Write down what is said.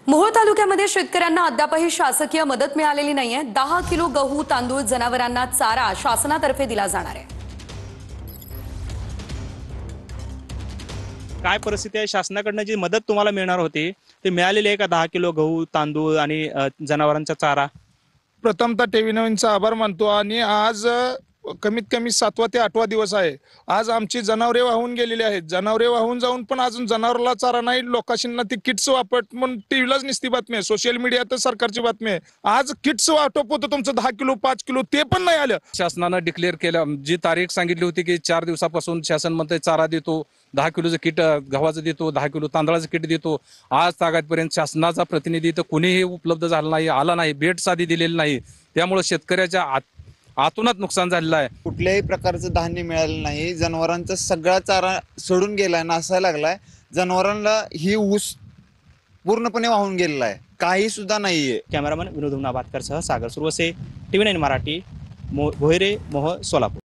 मोहोळ तालुक्यामध्ये शेतकऱ्यांना अद्यापही शासकीय मदत मिळालेली नाहीये। 10 किलो गहू तांदूळ जनावरांना चारा शासनातर्फे दिला जाणार आहे। काय परिस्थिती आहे, शासनाकडून जी मदत तुम्हाला मिळणार होती ते मिळालेली आहे का? 10 किलो गहू तांदूळ आणि जनावरांचा चारा। प्रथमतः टीव्ही नवीनचा आभार मानतो आणि आज कमीत कमी 7वा ते 8वा दिवस आहे। आज आमची जनावरे वाहून गेलेली आहेत। जनावरे वाहून जाऊन पण अजून जनावराला चारा नाही। लोकांना ती किट्स वापरत म्हणून टीव्हीलाच निसती बातमी आहे, सोशल मीडियात सरकारची बातमी आहे। आज किट्स वाटप होतं तुमचं 10 किलो 5 किलो ते पण नाही आलं। शासनानं डिक्लेअर केलं, जी तारीख सांगितली होती की 4 दिवसापासून शासन म्हणते चारा देतो, 10 किलोचं किट गव्हाचं देतो, 10 किलो तांदळाचं किट देतो। आज तागायतपर्यंत शासनाचा प्रतिनिधी तर कोणीही उपलब्ध झाला नाही, आला नाही, भेट साधी दिलेली नाही। त्यामुळे शेतकऱ्याच्या आतूनच नुकसान झालेलं आहे। कुठल्याही प्रकारचं धान्य मिळालं नाही। जनावरांचा सगळा चारा सोडून गेलाय, नासायला लागलाय। जनावरांना ही ऊस पूर्णपणे वाहून गेलेला आहे, काही सुद्धा नाहीये। कॅमेरामन विनोद नाबादकर सह सागर सुरवसे, टीव्ही 9 मराठी, भोयरे, मोहोळ, सोलापूर।